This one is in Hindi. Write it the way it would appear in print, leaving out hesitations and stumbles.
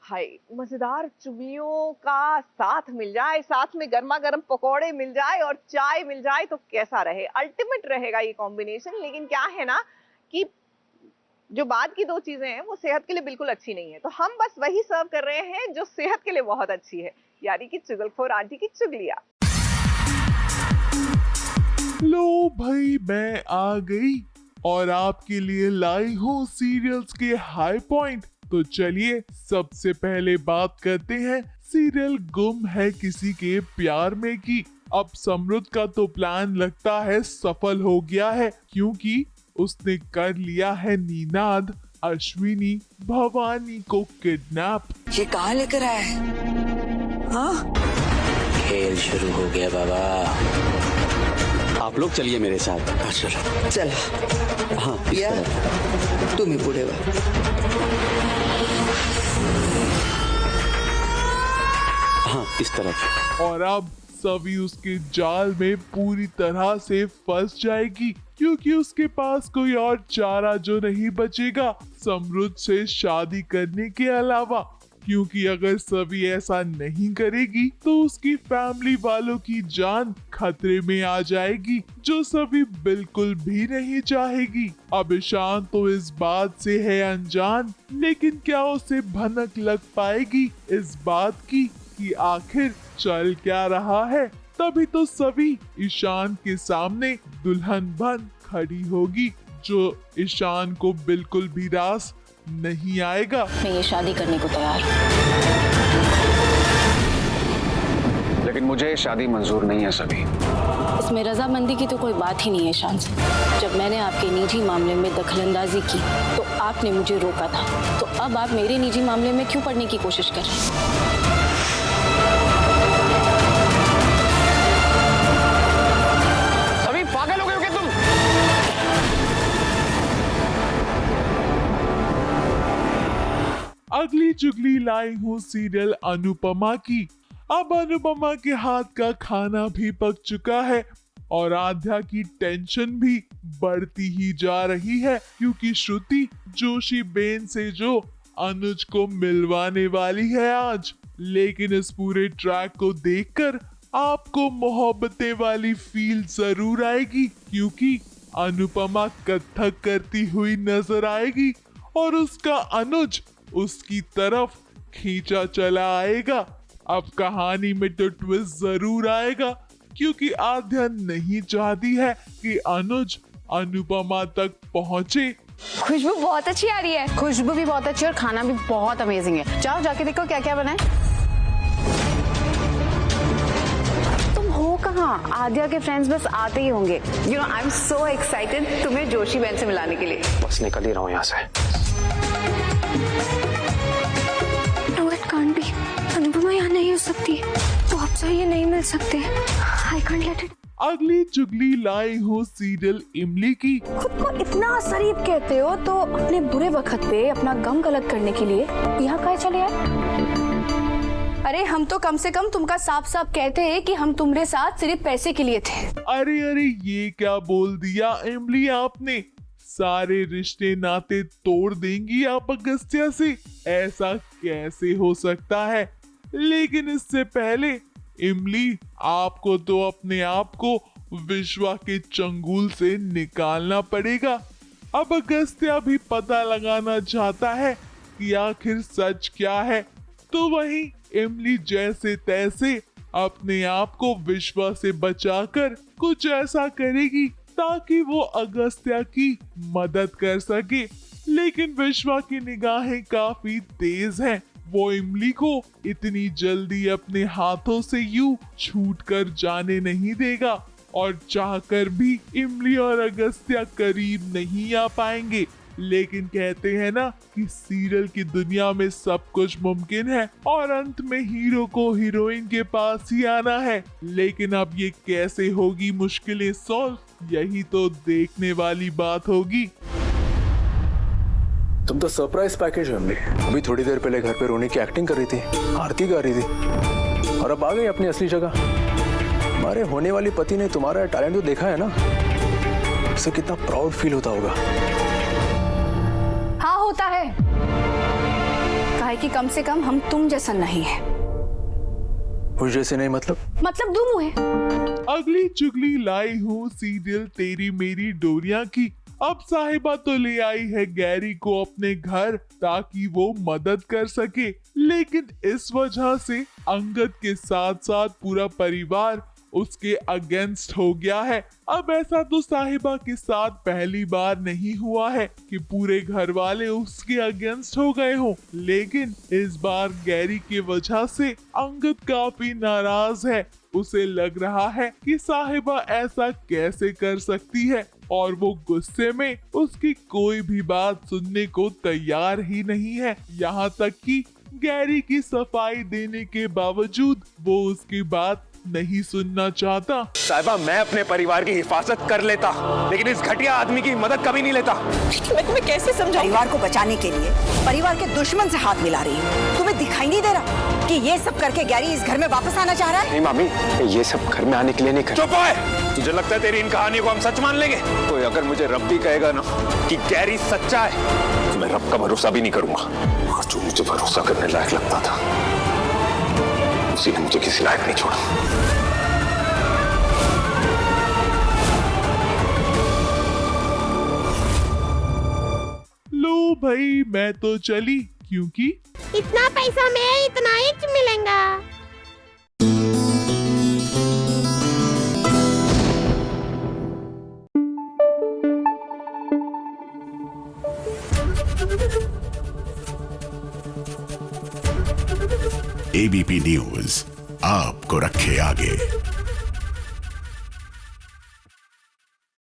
हाय, मजेदार चुगलियों का साथ मिल जाए, साथ में गर्मा गर्म पकौड़े मिल जाए और चाय मिल जाए तो कैसा रहे। अल्टीमेट रहेगा ये कॉम्बिनेशन। लेकिन क्या है ना कि जो बाद की दो चीजें हैं वो सेहत के लिए बिल्कुल अच्छी नहीं है, तो हम बस वही सर्व कर रहे हैं जो सेहत के लिए बहुत अच्छी है, यानी कि चुगलखोर आंटी की चुगलियां। लो भाई, मैं आ गई और आपके लिए लाई हूँ सीरियल्स के हाई पॉइंट। तो चलिए सबसे पहले बात करते हैं सीरियल गुम है किसी के प्यार में की। अब समृद्ध का तो प्लान लगता है सफल हो गया है, क्योंकि उसने कर लिया है निनाद अश्विनी भवानी को किडनैप। ये कहाँ लेकर आया है? हाँ? खेल शुरू हो गया बाबा। आप लोग चलिए मेरे साथ। चलो चल। हाँ पिया तुम ही बूढ़े हुआ। हाँ इस तरफ। और अब सभी उसके जाल में पूरी तरह से फंस जाएगी, क्योंकि उसके पास कोई और चारा जो नहीं बचेगा समृद्ध से शादी करने के अलावा। क्योंकि अगर सभी ऐसा नहीं करेगी तो उसकी फैमिली वालों की जान खतरे में आ जाएगी, जो सभी बिल्कुल भी नहीं चाहेगी। अब ईशान तो इस बात से है अनजान, लेकिन क्या उसे भनक लग पाएगी इस बात की कि आखिर चल क्या रहा है। तभी तो सभी ईशान के सामने दुल्हन बन खड़ी होगी, जो ईशान को बिल्कुल भी रास नहीं आएगा। मैं ये शादी करने को तैयार हूँ, लेकिन मुझे शादी मंजूर नहीं है सभी। इसमें रजामंदी की तो कोई बात ही नहीं है ईशान से। जब मैंने आपके निजी मामले में दखलंदाजी की तो आपने मुझे रोका था, तो अब आप मेरे निजी मामले में क्यों पड़ने की कोशिश कर रहे हैं? सभी पागल हो गए हो क्या तुम? अगली चुगली लाई हूँ सीरियल अनुपमा की। अब अनुपमा के हाथ का खाना भी पक चुका है और आध्या की टेंशन भी बढ़ती ही जा रही है, क्योंकि श्रुति जोशी बेन से जो अनुज को मिलवाने वाली है आज। लेकिन इस पूरे ट्रैक को देखकर आपको मोहब्बतें वाली फील जरूर आएगी, क्योंकि अनुपमा कथक करती हुई नजर आएगी और उसका अनुज उसकी तरफ खींचा चला आएगा। अब कहानी में तो ट्विस्ट जरूर आएगा, क्योंकि आध्या नहीं चाहती है कि अनुज अनुपमा तक पहुंचे। खुशबू बहुत अच्छी आ रही है। खुशबू भी बहुत अच्छी और खाना भी बहुत अमेजिंग है। जाओ जाके देखो क्या क्या बना है। तुम हो कहाँ? आद्या के फ्रेंड्स बस आते ही होंगे। You know I am so excited तुम्हें जोशी बहन से मिलाने के लिए। बस निकल ही रहा हूँ यहाँ से। No, it can't be. Anupama यहाँ नहीं हो सकती, तो अफसर ये नहीं मिल सकते। I can't let it. अगली चुगली लाई हो सीरियल इमली की। खुद को इतना शरीफ कहते हो तो अपने बुरे वक्त पे अपना गम गलत करने के लिए यहाँ काहे चले आए? अरे हम तो कम से कम तुमका साफ साफ कहते हैं कि हम तुम्हारे साथ सिर्फ पैसे के लिए थे। अरे अरे ये क्या बोल दिया इमली आपने? सारे रिश्ते नाते तोड़ देंगी आप अगस्त्या से? ऐसा कैसे हो सकता है? लेकिन इससे पहले इमली आपको तो अपने आप को विश्वा के चंगुल से निकालना पड़ेगा। अब अगस्त्या भी पता लगाना चाहता है कि आखिर सच क्या है, तो वहीं इमली जैसे तैसे अपने आप को विश्वा से बचाकर कुछ ऐसा करेगी ताकि वो अगस्त्या की मदद कर सके। लेकिन विश्वा की निगाहें काफी तेज हैं। वो इमली को इतनी जल्दी अपने हाथों से यूं छूट कर जाने नहीं देगा, और चाहकर भी इमली और अगस्त्या करीब नहीं आ पाएंगे। लेकिन कहते हैं ना कि सीरियल की दुनिया में सब कुछ मुमकिन है और अंत में हीरो को हीरोइन के पास ही आना है। लेकिन अब ये कैसे होगी मुश्किलें सॉल्व, यही तो देखने वाली बात होगी। तुम तो सरप्राइज पैकेज हो। अभी थोड़ी देर पहले घर पे रोने की एक्टिंग कर रही थी, आरती गा रही थी, और अब आ गई अपनी असली जगह। हमारे होने वाली पति ने तुम्हारा टैलेंट तो देखा है ना, उसे कितना प्राउड फील होता होगा। हाँ होता है। है कि कम से कम हम तुम जैसा नहीं है। मुझ जैसे नहीं मतलब दो मुंह है। अगली चुगली लाई हूँ सीरियल तेरी मेरी डोरिया की। अब साहिबा तो ले आई है गैरी को अपने घर ताकि वो मदद कर सके, लेकिन इस वजह से अंगद के साथ साथ पूरा परिवार उसके अगेंस्ट हो गया है। अब ऐसा तो साहिबा के साथ पहली बार नहीं हुआ है कि पूरे घर वाले उसके अगेंस्ट हो गए हों, लेकिन इस बार गैरी की वजह से अंगद काफी नाराज है। उसे लग रहा है कि साहिबा ऐसा कैसे कर सकती है और वो गुस्से में उसकी कोई भी बात सुनने को तैयार ही नहीं है। यहाँ तक कि गैरी की सफाई देने के बावजूद वो उसकी बात नहीं सुनना चाहता। साहिबा, मैं अपने परिवार की हिफाजत कर लेता, लेकिन इस घटिया आदमी की मदद कभी नहीं लेता। मैं तुम्हें कैसे समझाऊं? परिवार को बचाने के लिए परिवार के दुश्मन से हाथ मिला रही है। तुम्हें दिखाई नहीं दे रहा कि ये सब करके गैरी इस घर में वापस आना चाह रहा है? नहीं मामी, ये सब घर में आने के लिए नहीं कर। चुप है। तुझे लगता है तेरी इन कहानियों को हम सच मान लेंगे? तो अगर मुझे रब भी कहेगा ना कि गैरी सच्चा है तो मैं रब का भरोसा भी नहीं करूंगा। और जो मुझे भरोसा करने लायक लगता था उसी ने मुझे किसी लायक नहीं छोड़ा। लो भाई, मैं तो चली, क्योंकि इतना पैसा में इतना ही मिलेगा। एबीपी न्यूज आपको रखे आगे।